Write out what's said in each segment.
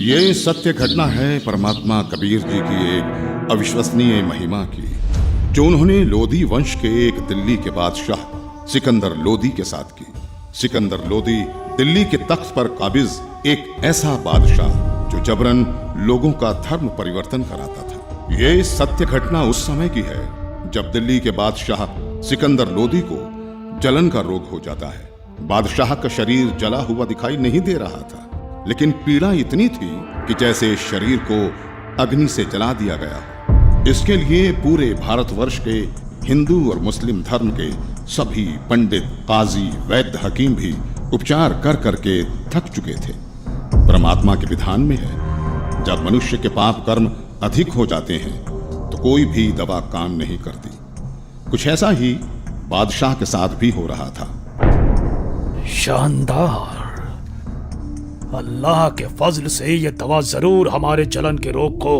ये सत्य घटना है परमात्मा कबीर जी की एक अविश्वसनीय महिमा की, जो उन्होंने लोदी वंश के एक दिल्ली के बादशाह सिकंदर लोदी के साथ की। सिकंदर लोदी दिल्ली के तख्त पर काबिज एक ऐसा बादशाह जो जबरन लोगों का धर्म परिवर्तन कराता था। ये सत्य घटना उस समय की है जब दिल्ली के बादशाह सिकंदर लोदी को जलन का रोग हो जाता है। बादशाह का शरीर जला हुआ दिखाई नहीं दे रहा था, लेकिन पीड़ा इतनी थी कि जैसे शरीर को अग्नि से जला दिया गया हो। इसके लिए पूरे भारतवर्ष के हिंदू और मुस्लिम धर्म के सभी पंडित, काजी, वैद्य, हकीम भी उपचार कर करके थक चुके थे। परमात्मा के विधान में है, जब मनुष्य के पाप कर्म अधिक हो जाते हैं तो कोई भी दवा काम नहीं करती। कुछ ऐसा ही बादशाह के साथ भी हो रहा था। शानदार। अल्लाह के फजल से ये दवा जरूर हमारे जलन के रोग को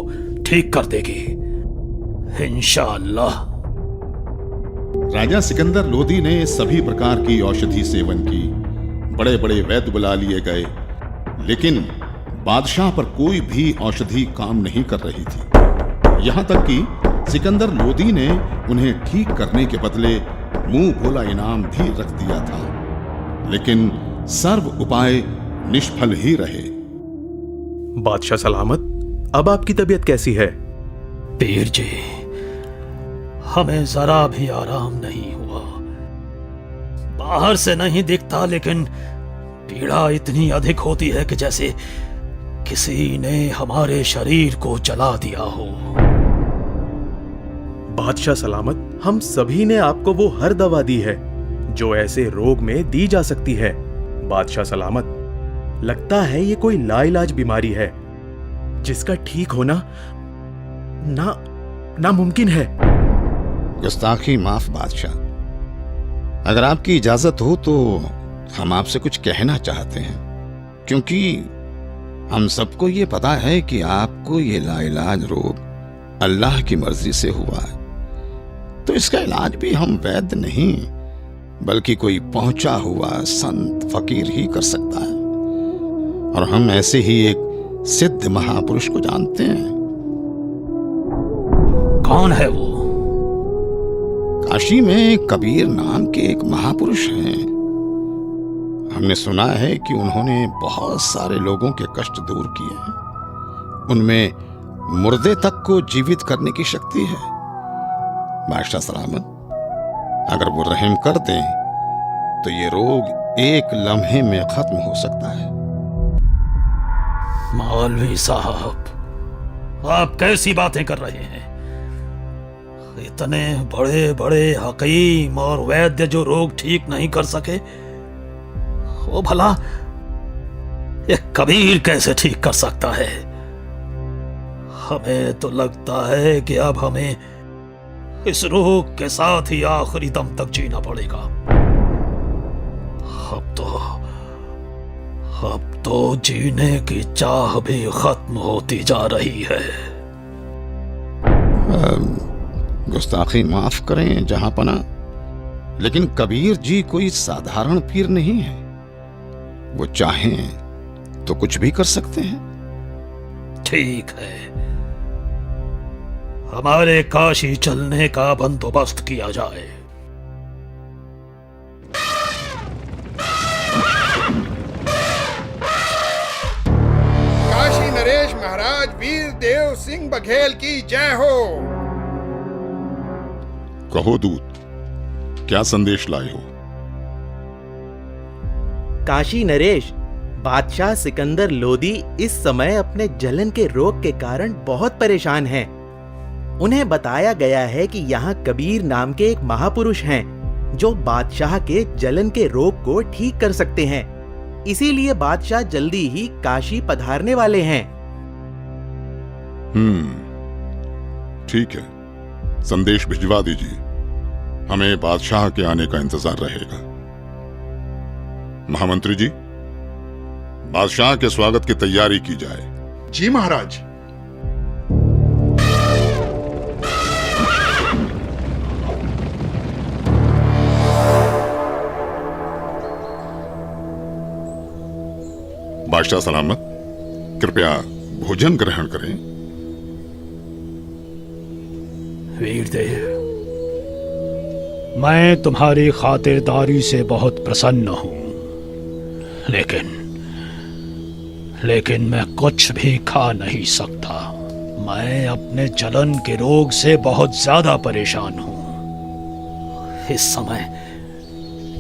ठीक कर देगी, इंशाअल्लाह। राजा सिकंदर लोदी ने सभी प्रकार की औषधि सेवन की, बड़े बड़े वैद्य बुला लिए गए, लेकिन बादशाह पर कोई भी औषधि काम नहीं कर रही थी। यहां तक कि सिकंदर लोदी ने उन्हें ठीक करने के बदले मुंह भोला इनाम भी रख दिया था, लेकिन सर्व उपाय निष्फल ही रहे। बादशाह सलामत, अब आपकी तबीयत कैसी है? पीर जी, हमें जरा भी आराम नहीं हुआ। बाहर से नहीं दिखता, लेकिन पीड़ा इतनी अधिक होती है कि जैसे किसी ने हमारे शरीर को जला दिया हो। बादशाह सलामत, हम सभी ने आपको वो हर दवा दी है जो ऐसे रोग में दी जा सकती है। बादशाह सलामत, लगता है ये कोई लाइलाज बीमारी है जिसका ठीक होना नामुमकिन है। गुस्ताखी माफ बादशाह, अगर आपकी इजाजत हो तो हम आपसे कुछ कहना चाहते हैं, क्योंकि हम सबको ये पता है कि आपको ये लाइलाज रोग अल्लाह की मर्जी से हुआ है, तो इसका इलाज भी हम वैद्य नहीं बल्कि कोई पहुंचा हुआ संत फकीर ही कर सकता है। और हम ऐसे ही एक सिद्ध महापुरुष को जानते हैं। कौन है वो? काशी में कबीर नाम के एक महापुरुष हैं। हमने सुना है कि उन्होंने बहुत सारे लोगों के कष्ट दूर किए हैं। उनमें मुर्दे तक को जीवित करने की शक्ति है। बादशाह सलामत, अगर वो रहम कर दें तो ये रोग एक लम्हे में खत्म हो सकता है। मौलवी साहब, आप कैसी बातें कर रहे हैं? इतने बड़े बड़े हकीम और वैद्य जो रोग ठीक नहीं कर सके, वो भला एक कबीर कैसे ठीक कर सकता है? हमें तो लगता है कि अब हमें इस रोग के साथ ही आखिरी दम तक जीना पड़ेगा। अब तो जीने की चाह भी खत्म होती जा रही है। गुस्ताखी माफ करें जहांपना, लेकिन कबीर जी कोई साधारण पीर नहीं है। वो चाहें तो कुछ भी कर सकते हैं। ठीक है, हमारे काशी चलने का बंदोबस्त किया जाए। काशी नरेश महाराज वीर देव सिंह बघेल की जय हो। कहो दूत, क्या संदेश लाए हो? काशी नरेश, बादशाह सिकंदर लोदी इस समय अपने जलन के रोग के कारण बहुत परेशान हैं। उन्हें बताया गया है कि यहाँ कबीर नाम के एक महापुरुष हैं जो बादशाह के जलन के रोग को ठीक कर सकते हैं। इसीलिए बादशाह जल्दी ही काशी पधारने वाले हैं। ठीक है, संदेश भिजवा दीजिए। हमें बादशाह के आने का इंतजार रहेगा। महामंत्री जी, बादशाह के स्वागत की तैयारी की जाए। जी महाराज। बादशाह सलामत, कृपया भोजन ग्रहण करें। वीरदेव, मैं तुम्हारी खातिरदारी से बहुत प्रसन्न हूं, लेकिन मैं कुछ भी खा नहीं सकता। मैं अपने जलन के रोग से बहुत ज्यादा परेशान हूं। इस समय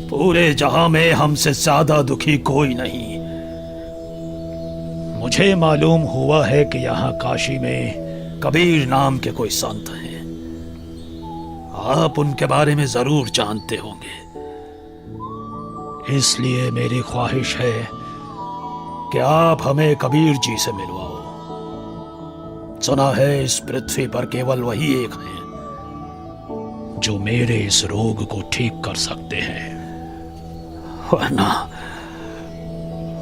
पूरे जहां में हमसे ज्यादा दुखी कोई नहीं। मुझे मालूम हुआ है कि यहाँ काशी में कबीर नाम के कोई संत हैं। आप उनके बारे में जरूर जानते होंगे, इसलिए मेरी ख्वाहिश है कि आप हमें कबीर जी से मिलवाओ। सुना है इस पृथ्वी पर केवल वही एक हैं जो मेरे इस रोग को ठीक कर सकते हैं।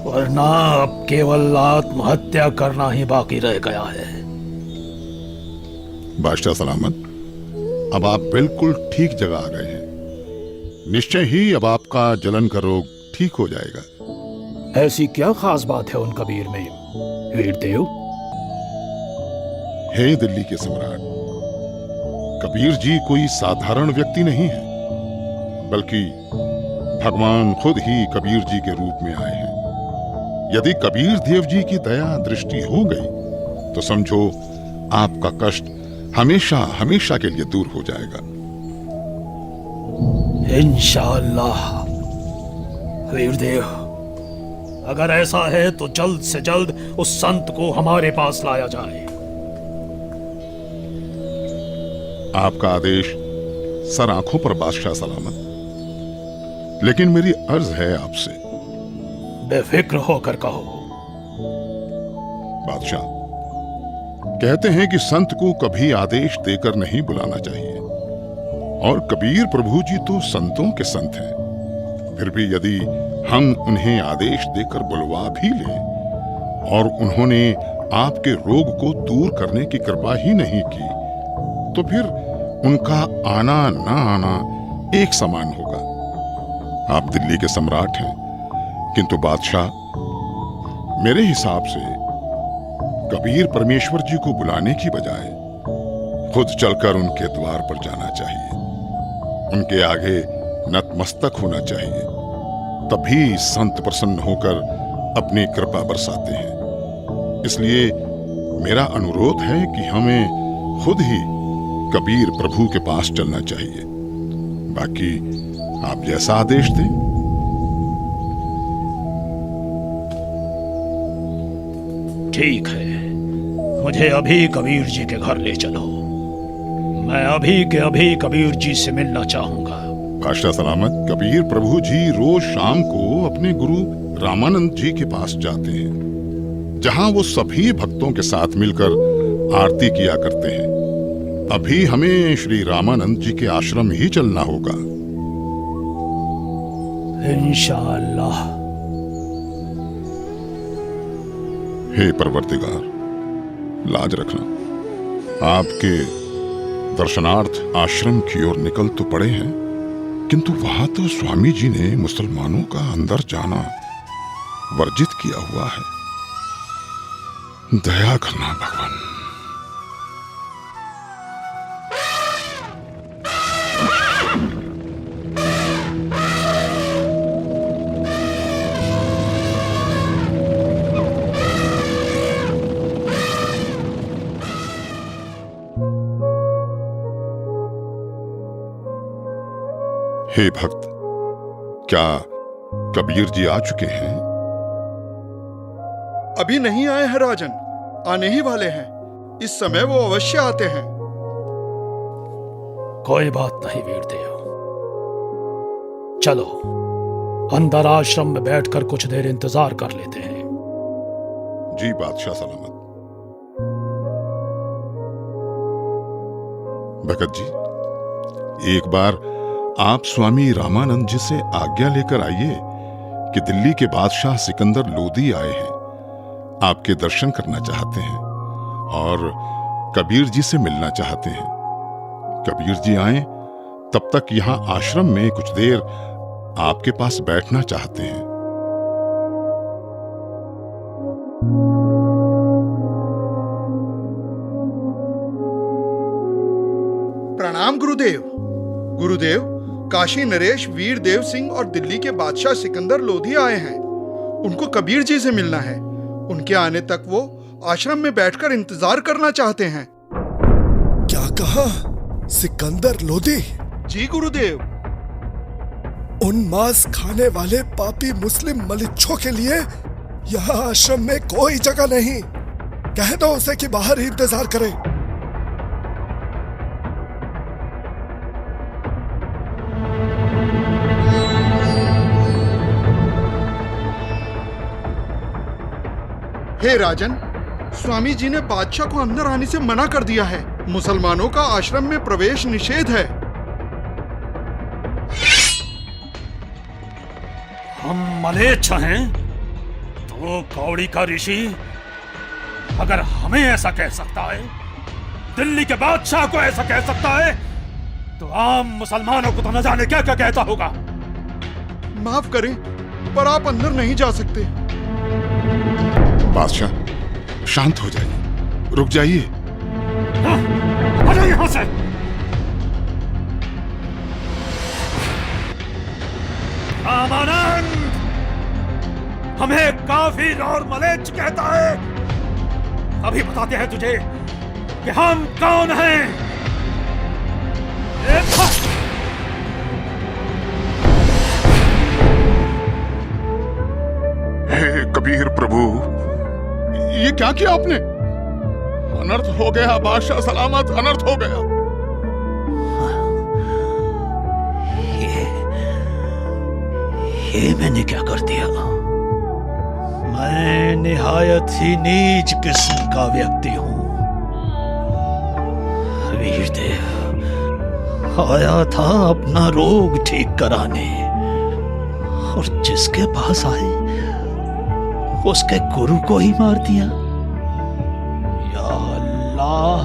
वरना अब केवल आत्महत्या करना ही बाकी रह गया है। बादशाह सलामत, अब आप बिल्कुल ठीक जगह आ गए हैं। निश्चय ही अब आपका जलन का रोग ठीक हो जाएगा। ऐसी क्या खास बात है उन कबीर में, वीरदेव? हे दिल्ली के सम्राट, कबीर जी कोई साधारण व्यक्ति नहीं है, बल्कि भगवान खुद ही कबीर जी के रूप में आए हैं। यदि कबीर देव जी की दया दृष्टि हो गई तो समझो आपका कष्ट हमेशा हमेशा के लिए दूर हो जाएगा। इंशाअल्लाह। वीरदेव, अगर ऐसा है तो जल्द से जल्द उस संत को हमारे पास लाया जाए। आपका आदेश सर आंखों पर बादशाह सलामत। लेकिन मेरी अर्ज है आपसे। बेफिक्र होकर कहो। बादशाह, कहते हैं कि संत को कभी आदेश देकर नहीं बुलाना चाहिए, और कबीर प्रभु जी तो संतों के संत हैं। फिर भी यदि हम उन्हें आदेश देकर बुलवा भी लें और उन्होंने आपके रोग को दूर करने की कृपा ही नहीं की, तो फिर उनका आना ना आना एक समान होगा। आप दिल्ली के सम्राट हैं, किंतु बादशाह, मेरे हिसाब से कबीर परमेश्वर जी को बुलाने की बजाय खुद चलकर उनके द्वार पर जाना चाहिए, उनके आगे नतमस्तक होना चाहिए। तभी संत प्रसन्न होकर अपनी कृपा बरसाते हैं। इसलिए मेरा अनुरोध है कि हमें खुद ही कबीर प्रभु के पास चलना चाहिए। बाकी आप जैसा आदेश दें। ठीक है, मुझे अभी कबीर जी के घर ले चलो। मैं अभी के अभी कबीर जी से मिलना चाहूंगा। बादशाह सलामत, कबीर प्रभु जी रोज शाम को अपने गुरु रामानंद जी के पास जाते हैं, जहां वो सभी भक्तों के साथ मिलकर आरती किया करते हैं। अभी हमें श्री रामानंद जी के आश्रम ही चलना होगा। इंशाअल्लाह। हे परवरदिगार, लाज रखना। आपके दर्शनार्थ आश्रम की ओर निकल तो पड़े हैं, किंतु वहां तो स्वामी जी ने मुसलमानों का अंदर जाना वर्जित किया हुआ है। दया करना भगवान। हे भक्त, क्या कबीर जी आ चुके हैं? अभी नहीं आए हैं राजन, आने ही वाले हैं। इस समय वो अवश्य आते हैं। कोई बात नहीं वीरदेव, चलो अंदर आश्रम में बैठकर कुछ देर इंतजार कर लेते हैं। जी बादशाह सलामत। भगत जी, एक बार आप स्वामी रामानंद जी से आज्ञा लेकर आइए कि दिल्ली के बादशाह सिकंदर लोदी आए हैं, आपके दर्शन करना चाहते हैं और कबीर जी से मिलना चाहते हैं। कबीर जी आए तब तक यहां आश्रम में कुछ देर आपके पास बैठना चाहते हैं। प्रणाम गुरुदेव। गुरुदेव, काशी नरेश वीर देव सिंह और दिल्ली के बादशाह सिकंदर लोधी आए हैं। उनको कबीर जी से मिलना है। उनके आने तक वो आश्रम में बैठकर इंतजार करना चाहते हैं। क्या कहा? सिकंदर लोधी? जी गुरुदेव। उन मांस खाने वाले पापी मुस्लिम मलिच्छों के लिए यहाँ आश्रम में कोई जगह नहीं। कह दो उसे कि बाहर ही इंतजार करे। हे राजन, स्वामी जी ने बादशाह को अंदर आने से मना कर दिया है। मुसलमानों का आश्रम में प्रवेश निषेध है। हम मलेच्छ हैं तो कौड़ी का ऋषि अगर हमें ऐसा कह सकता है, दिल्ली के बादशाह को ऐसा कह सकता है, तो आम मुसलमानों को तो न जाने क्या क्या कहता होगा। माफ करें, पर आप अंदर नहीं जा सकते। बादशाह शांत हो जाइए, रुक जाइए। हटो यहां से। रामानंद हमें काफिर और मलेच्छ कहता है। अभी बताते हैं तुझे कि हम कौन हैं। हे कबीर प्रभु, ये क्या किया आपने? अनर्थ हो गया बादशाह सलामत, अनर्थ हो गया। ये मैंने क्या कर दिया? मैं निहायत ही नीच किस्म का व्यक्ति हूं। वीरदेव आया था अपना रोग ठीक कराने, और जिसके पास आए उसके गुरु को ही मार दिया। या अल्लाह,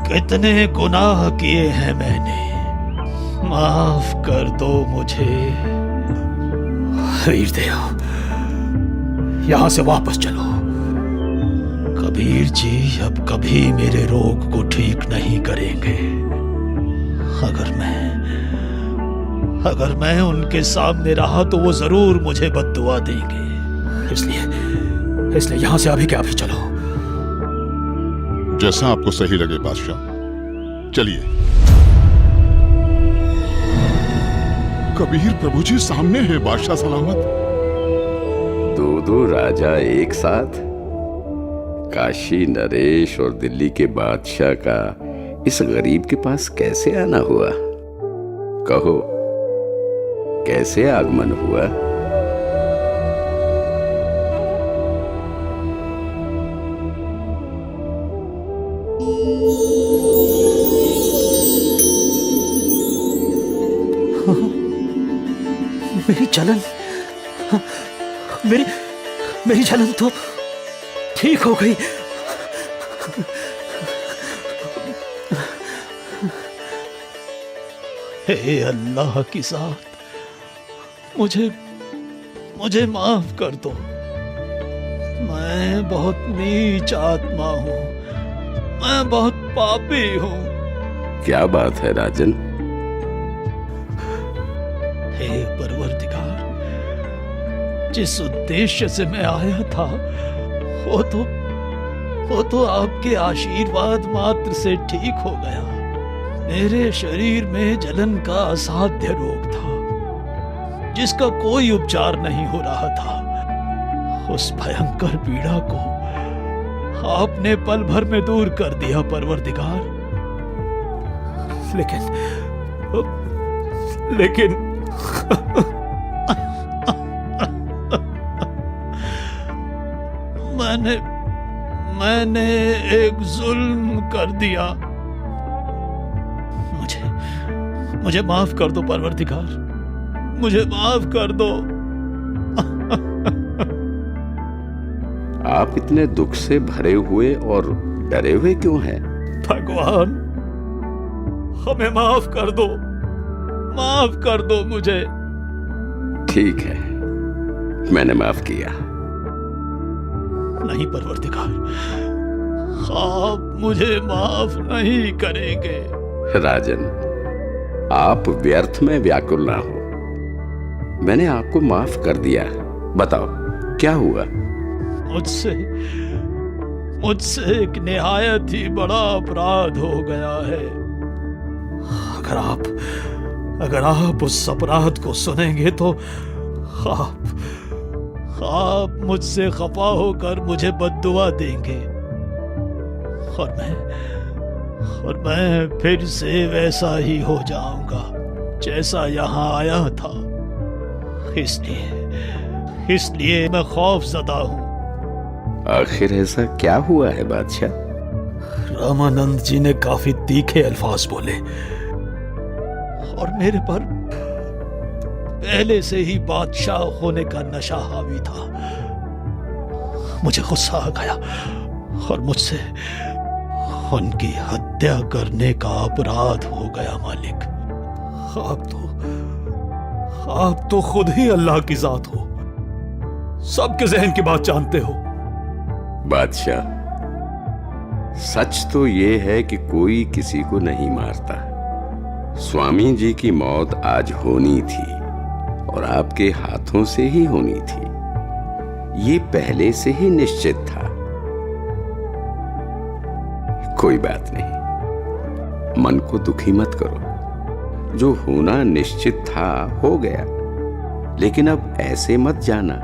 कितने गुनाह किए हैं मैंने, माफ कर दो मुझे। वीरदेव यहां से वापस चलो। कबीर जी अब कभी मेरे रोग को ठीक नहीं करेंगे। अगर मैं उनके सामने रहा तो वो जरूर मुझे बद्दुआ देंगे। इसलिए यहां से अभी के अभी चलो। जैसा आपको सही लगे बादशाह, चलिए। कबीर प्रभु जी सामने है बादशाह सलामत। दो राजा एक साथ? काशी नरेश और दिल्ली के बादशाह का इस गरीब के पास कैसे आना हुआ? कहो, कैसे आगमन हुआ? मेरी जलन मेरी जलन तो ठीक हो गई। हे अल्लाह की ज़ात, मुझे माफ कर दो। मैं बहुत नीच आत्मा हूं, मैं बहुत पापी हूं। क्या बात है राजन? हे परवरदिगार, जिस उद्देश्य से मैं आया था वो तो आपके आशीर्वाद मात्र से ठीक हो गया। मेरे शरीर में जलन का असाध्य रोग था, जिसका कोई उपचार नहीं हो रहा था। उस भयंकर पीड़ा को आपने पल भर में दूर कर दिया परवरदिगार। लेकिन मैंने एक जुल्म कर दिया। मुझे माफ कर दो परवरदिगार, मुझे माफ कर दो। आप इतने दुख से भरे हुए और डरे हुए क्यों हैं? भगवान, हमें माफ कर दो मुझे। ठीक है, मैंने माफ किया। नहीं परवरदिगार, आप मुझे माफ नहीं करेंगे। राजन, आप व्यर्थ में व्याकुल ना हो। मैंने आपको माफ कर दिया। बताओ क्या हुआ? मुझसे एक निहायत ही बड़ा अपराध हो गया है। अगर आप उस अपराध को सुनेंगे तो आप मुझसे खफा होकर मुझे बद्दुआ देंगे और मैं फिर से वैसा ही हो जाऊंगा जैसा यहां आया था। इसलिए मैं खौफजदा हूं। आखिर ऐसा क्या हुआ है बादशाह? रामानंद जी ने काफी तीखे अल्फाज बोले और मेरे पर पहले से ही बादशाह होने का नशा हावी था। मुझे गुस्सा आ गया और मुझसे उनकी हत्या करने का अपराध हो गया। मालिक, आप तो खुद ही अल्लाह की जात हो, सबके जहन की बात जानते हो। बादशाह, सच तो ये है कि कोई किसी को नहीं मारता। स्वामी जी की मौत आज होनी थी और आपके हाथों से ही होनी थी। ये पहले से ही निश्चित था। कोई बात नहीं, मन को दुखी मत करो। जो होना निश्चित था हो गया। लेकिन अब ऐसे मत जाना,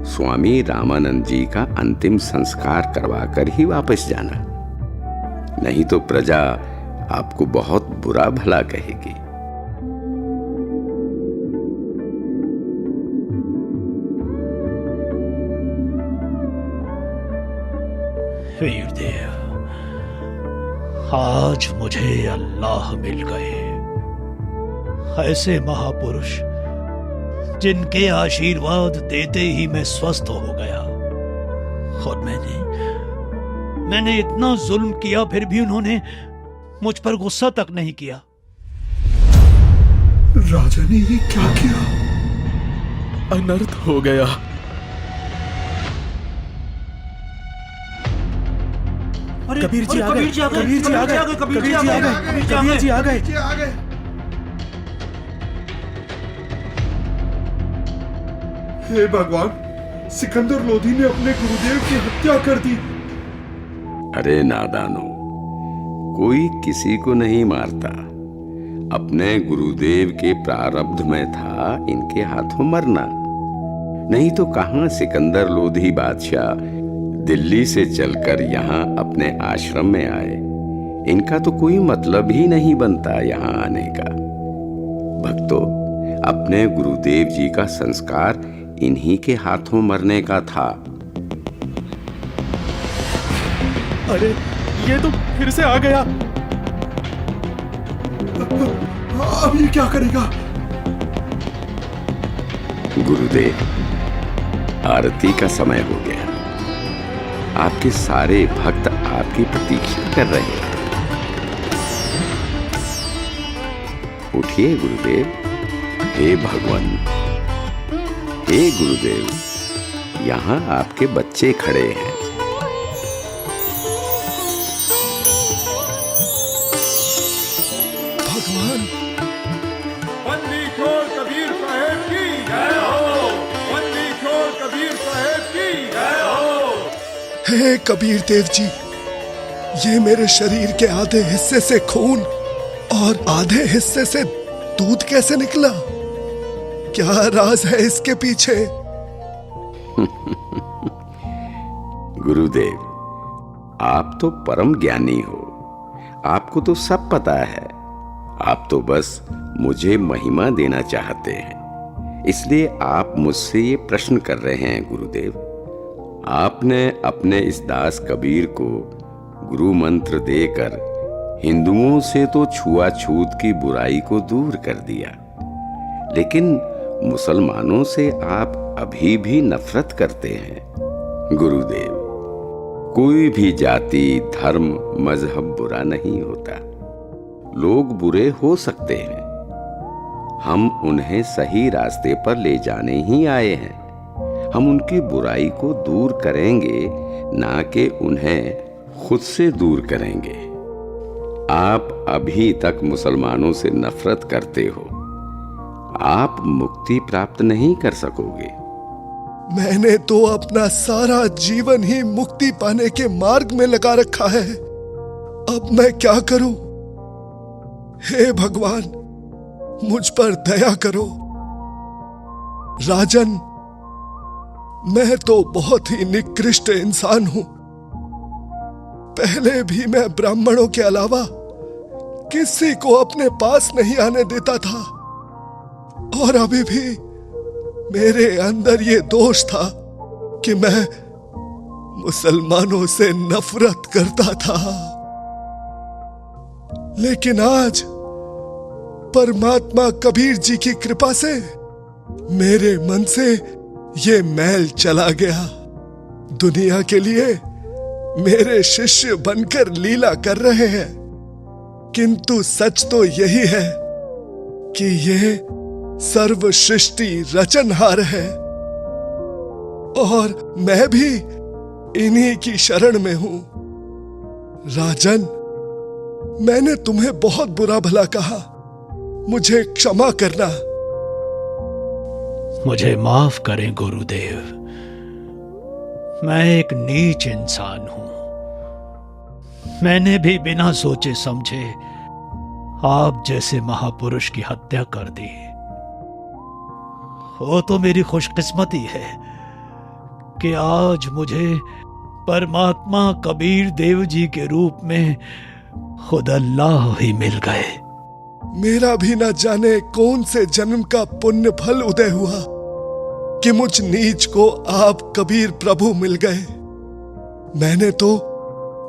स्वामी रामानंद जी का अंतिम संस्कार करवाकर ही वापस जाना, नहीं तो प्रजा आपको बहुत बुरा भला कहेगी। वीरदेव, आज मुझे अल्लाह मिल गए, ऐसे महापुरुष जिनके आशीर्वाद देते ही मैं स्वस्थ हो गया। और मैंने इतना जुल्म किया, फिर भी उन्होंने मुझ पर गुस्सा तक नहीं किया। राजा ने ये क्या किया? अनर्थ हो गया। कबीर जी आ गए। हे भगवान, सिकंदर लोधी ने अपने गुरुदेव की हत्या कर दी। अरे नादानो, कोई किसी को नहीं मारता। अपने गुरुदेव के प्रारब्ध में था इनके हाथों मरना। नहीं तो कहां सिकंदर लोधी बादशाह दिल्ली से चलकर यहाँ अपने आश्रम में आए। इनका तो कोई मतलब ही नहीं बनता यहाँ आने का। भक्तों, अपने गुरुदेव जी का संस्कार इन्हीं के हाथों मरने का था। अरे ये तो फिर से आ गया। अब ये क्या करेगा? गुरुदेव, आरती का समय हो गया। आपके सारे भक्त आपकी प्रतीक्षा कर रहे हैं। उठिए गुरुदेव। हे भगवान, हे गुरुदेव, यहाँ आपके बच्चे खड़े हैं। भगवान, बंदी छोड़ कबीर साहेब की जय हो। बंदी छोड़ कबीर साहेब की जय हो। हे कबीर देव जी, ये मेरे शरीर के आधे हिस्से से खून और आधे हिस्से से दूध कैसे निकला? क्या राज है इसके पीछे? गुरुदेव, आप तो परम ज्ञानी हो, आपको तो सब पता है। आप तो बस मुझे महिमा देना चाहते हैं, इसलिए आप मुझसे ये प्रश्न कर रहे हैं। गुरुदेव, आपने अपने इस दास कबीर को गुरु मंत्र देकर हिंदुओं से तो छुआछूत की बुराई को दूर कर दिया, लेकिन मुसलमानों से आप अभी भी नफरत करते हैं। गुरुदेव, कोई भी जाति, धर्म, मजहब बुरा नहीं होता। लोग बुरे हो सकते हैं, हम उन्हें सही रास्ते पर ले जाने ही आए हैं। हम उनकी बुराई को दूर करेंगे, ना कि उन्हें खुद से दूर करेंगे। आप अभी तक मुसलमानों से नफरत करते हो, आप मुक्ति प्राप्त नहीं कर सकोगे। मैंने तो अपना सारा जीवन ही मुक्ति पाने के मार्ग में लगा रखा है। अब मैं क्या करूं? हे भगवान, मुझ पर दया करो। राजन, मैं तो बहुत ही निकृष्ट इंसान हूं। पहले भी मैं ब्राह्मणों के अलावा किसी को अपने पास नहीं आने देता था, और अभी भी मेरे अंदर ये दोष था कि मैं मुसलमानों से नफरत करता था। लेकिन आज परमात्मा कबीर जी की कृपा से मेरे मन से ये मैल चला गया। दुनिया के लिए मेरे शिष्य बनकर लीला कर रहे हैं, किंतु सच तो यही है कि ये सर्व सृष्टि रचनहार है, और मैं भी इन्हीं की शरण में हूं। राजन, मैंने तुम्हें बहुत बुरा भला कहा, मुझे क्षमा करना। मुझे माफ करें गुरुदेव, मैं एक नीच इंसान हूं। मैंने भी बिना सोचे समझे आप जैसे महापुरुष की हत्या कर दी। वो तो मेरी खुशकिस्मती है कि आज मुझे परमात्मा कबीर देव जी के रूप में खुद अल्लाह ही मिल गए। मेरा भी न जाने कौन से जन्म का पुण्य फल उदय हुआ कि मुझ नीच को आप कबीर प्रभु मिल गए। मैंने तो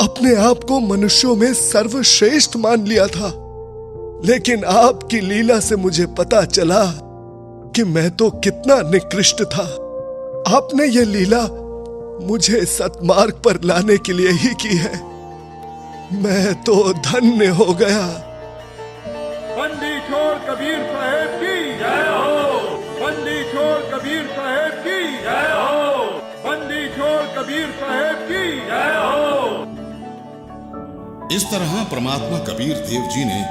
अपने आप को मनुष्यों में सर्वश्रेष्ठ मान लिया था, लेकिन आपकी लीला से मुझे पता चला कि मैं तो कितना निकृष्ट था। आपने ये लीला मुझे सतमार्ग पर लाने के लिए ही की है। मैं तो धन्य हो गया। बंदी छोड़ कबीर साहेब की जय हो। बंदी छोड़ कबीर साहेब की जय हो। बंदी छोड़ कबीर साहेब की जय हो। इस तरह परमात्मा कबीर देव जी ने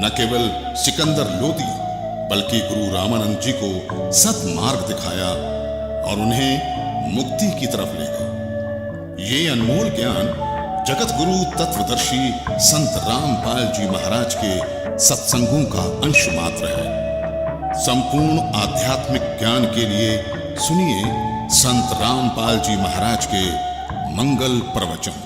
न केवल सिकंदर लोदी बल्कि गुरु रामानंद जी को सतमार्ग दिखाया और उन्हें मुक्ति की तरफ ले गए। ये अनमोल ज्ञान जगत गुरु तत्वदर्शी संत रामपाल जी महाराज के सत्संगों का अंश मात्र है। संपूर्ण आध्यात्मिक ज्ञान के लिए सुनिए संत रामपाल जी महाराज के मंगल प्रवचन।